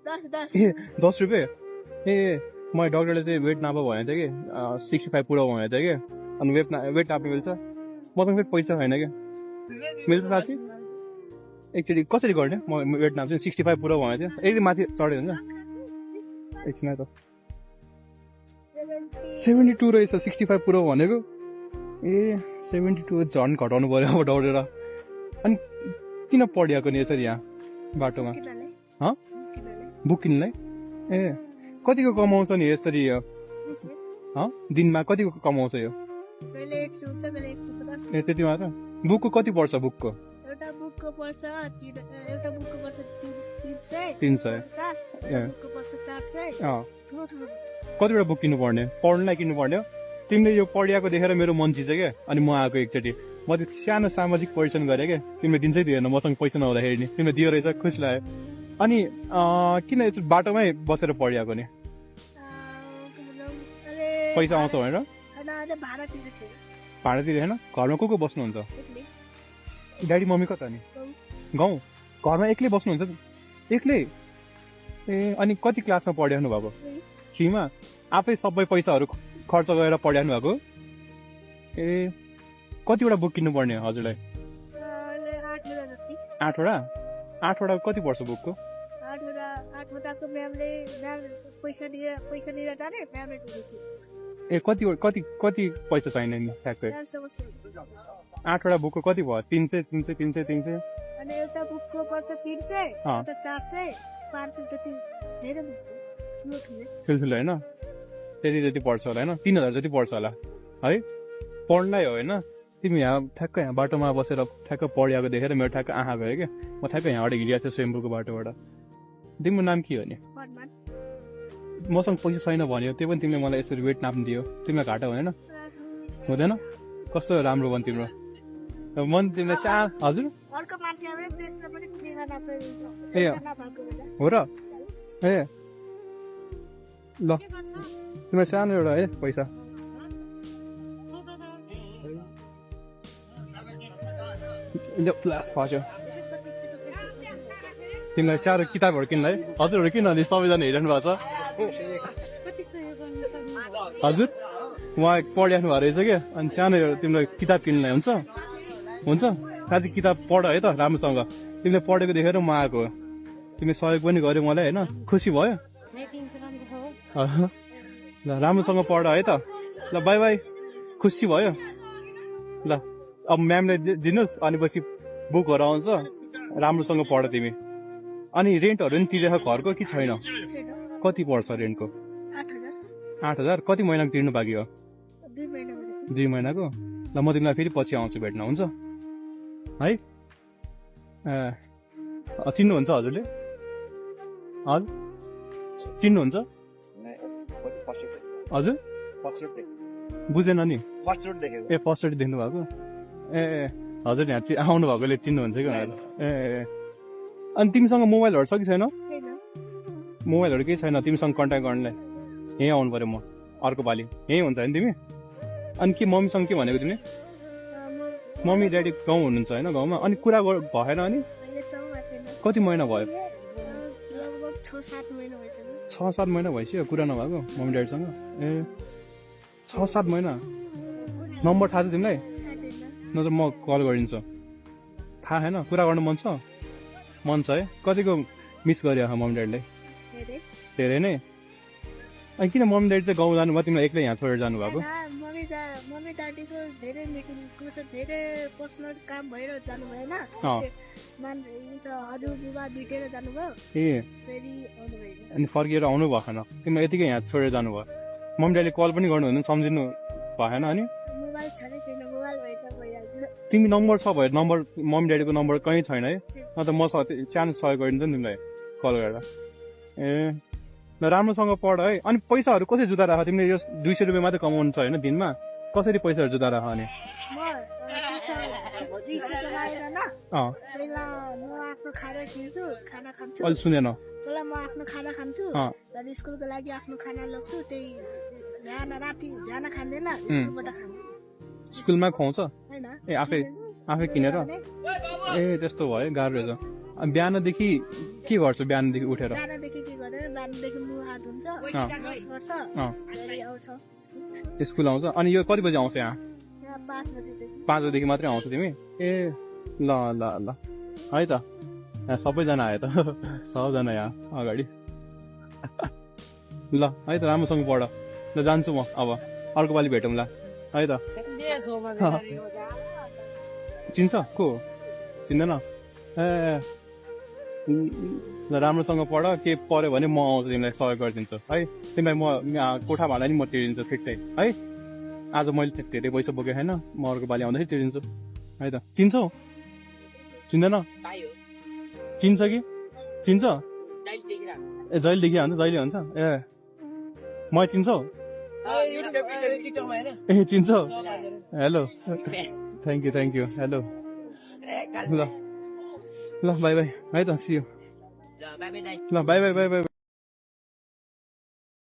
ए 10 रुपियाँ ए मैले डक्टरले चाहिँ वेट नाप भनेको थियो कि 65 पुरा भनेको थियो कि अनि वेट नाप्नु मिल्छ मसँग फेरि पैसा छैन क्या मिल्छ साँच्ची एकचोटि कसरी गर्ने म वेट नाप्छु 65 पुरा भनेको थियो एकदम माथि चढ्यो हुन्छ एकछिन त 72 रहेछ 65 पुरा भनेको ए 72 झन् घटाउनु पर्यो अब दौडेर अनि किन पढिएको नि यसरी यहाँ बाटोमा बुक किन्नलाई ए कतिको कमाउँछ नि यसरी दिनमा कतिको कमाउँछ यो ए त्यति मात्र बुकको कति पर्छ बुकको एउटा बुकको पर्छ 300 कतिवटा बुक किन्नु पर्ने पढ्नलाई किन्नु पर्ने हो तिमीले यो पढिएको देखेर मेरो मन चिन्छ क्या अनि म आएको एकचोटि म त सानो सामाजिक परिश्रम गरेँ क्या तिमीले दिन्छै दिएन मसँग पैसा नहुँदाखेरि नि तिमीले दियो रहेछ खुसी लाग्यो अनि किन यसो बाटोमै बसेर पढिएको नि पैसा आउँछ भनेर भाडातिर होइन घरमा को बस्नुहुन्छ ड्याडी मम्मी कता नि गाउँ घरमा एक्लै बस्नुहुन्छ एक्लै ए अनि कति क्लासमा पढाउनु भएको 3 मा आफै सबै पैसाहरू खर्च गरेर पढाउनु भएको ए कतिवटा बुक किन्नु पर्ने हजुरलाई 8वटा कति पर्छ बुकको 8वटाको म्यामले पैसा लिएर जाने म्यामले दिन्छ ए कति पैसा चाहिने नि ठ्याक्कै 8वटा बुकको कति भयो 300 अनि एउटा बुकको पर्छ 300 एउटा 400 500 जति धेरै हुन्छ ठुलो हैन त्यति पर्छ होला हैन 3000 जति पर्छ होला है पढ्नलाई हो हैन तिमी यहाँ ठ्याक्क यहाँ बाटोमा बसेर ठ्याक्क पढिएको देखेर मेरो ठ्याक्क आँखा गयो क्या म ठ्याक्क यहाँबाट हिँडिरहेको छु स्विम्पुलको बाटोबाट तिम्रो नाम के हो नि मसँग पैसा छैन भन्यो त्यो पनि तिमीले मलाई यसरी वेट नाप्नु दियो तिमीलाई घाटा हुँदैन हुँदैन कस्तो राम्रो भयो तिम्रो मन तिमीलाई हजुर ए हो र ए ल तिमीलाई सानो एउटा है पैसा फ्ल्यास फाच्यो तिमीलाई साह्रो किताबहरू किन्नु है हजुरहरू किन भने सबैजना हेरिरहनु भएको छ हजुर उहाँ पढिराख्नु भएको रहेछ क्या अनि सानो तिमीलाई किताब किन्नुलाई हुन्छ साँच्ची किताब पढ है त राम्रोसँग तिमीले पढेको देखेर म आएको तिमीले सहयोग पनि गर्यो मलाई होइन खुसी भयो ल राम्रोसँग पढ है त ल बाई बाई खुसी भयो ल अब म्यामले दिनुहोस् अनि पछि बुकहरू आउँछ राम्रोसँग पढ तिमी अनि रेन्टहरू पनि तिरेको घरको कि छैन कति पर्छ रेन्टको 8000 कति महिनाको तिर्नु बाँकी हो 2 महिनाको ल म तिमीलाई फेरि पछि आउँछु भेट्न हुन्छ है चिन्नुहुन्छ हजुरले हजुर चिन्नुहुन्छ हजुर बुझेन नि ए फर्स्ट रोड देख्नु भएको ए हजुर यहाँ आउनु भएकोले चिन्नुहुन्छ कि ए अनि तिमीसँग मोबाइलहरू छ कि छैन मोबाइलहरू केही छैन तिमीसँग कन्ट्याक्ट गर्नलाई यहीँ आउनु पर्यो म अर्को पालि यहीँ हुन्छ नि तिमी अनि के मम्मीसँग के भनेको तिमीले मम्मी ड्याडी गाउँ हुनुहुन्छ होइन गाउँमा अनि कुरा भएन अनि कति महिना भयो 6-7 महिना भइसक्यो कुरा नभएको मम्मी ड्याडीसँग ए 6-7 महिना नम्बर थाहा छ तिमीलाई न त म कल गरिदिन्छु थाहा छैन कुरा गर्नु मन छ है कतिको मिस गर्यो मम्मी ड्याडीलाई धेरै नै अनि किन मम्मी ड्याडी चाहिँ गाउँ जानुभयो तिमीलाई एक्लै यहाँ छोडेर जानुभएको मम्मी दादीको धेरै मिटिङको छ धेरै पर्सनल काम भएर जानु भएन हजुरबुबा बितेर जानुभयो ए फेरि आउनु भएन अनि फर्किएर आउनु भएन तिमीलाई यतिकै यहाँ छोडेर जानुभयो मम्मी ड्याडीले कल पनि गर्नु हुँदैन सम्झिनु भएन अनि मोबाइल छैन मोबाइल भएर भइहाल्छ तिमी नम्बर छ भयो नम्बर मम्मी ड्याडीको नम्बर कहीँ छैन है न त म सानो सहयोग गरिदिन्छ नि तिमीलाई कल गरेर ए ल राम्रोसँग पढ है अनि पैसाहरू कसरी जुत्ता राख तिमीले यो 200 रुपियाँ मात्रै कमाउनु छ होइन दिनमा कसरी पैसाहरू जुत्ता राख अनि अहिले सुनेन म आफ्नो खाना खान्छु स्कुलको लागि आफ्नो खाना लग्छु त्यही बिहान खाँदैन स्कुलबाट खानु स्कुलमा खुवाउँछ ए आफै किनेर ए त्यस्तो भयो गाह्रो रहेछ बिहानदेखि के गर्छु बिहानदेखि उठेर भने बिहानदेखि मुख हात हुन्छ ब्रस गर्छ धेरै आउँछ स्कुल आउँछ अनि यो कति बजी आउँछ यहाँ यहाँ 5 बजेदेखि 5 बजेदेखि मात्रै आउँछ तिमी ए ल ल ल है त यहाँ सबैजना आयो त सबजना यहाँ अगाडि ल है त राम्रोसँग पढ ल जान्छु म अब अर्को पालि भेटौँला है त चिन्छ को चिन्दैन ए ल राम्रोसँग पढ के पऱ्यो भने म आउँछु तिमीलाई सहयोग गरिदिन्छु है तिमीलाई म कोठा भाडा नि म तिर्दिन्छु ठिकै है आज मैले धेरै पैसा बोकेको छैन म अर्को पालि आउँदाखेरि तिर्दिन्छु है त चिन्छौ चिन्दैन चिन्छ कि चिन्छ ए जहिले देखियो भने जहिले हुन्छ ए म चिन्छौ ए चिन्छौ हेलो थ्याङ्क यू हेलो ल ल बाई बाई है त सी यू ल बाई बाई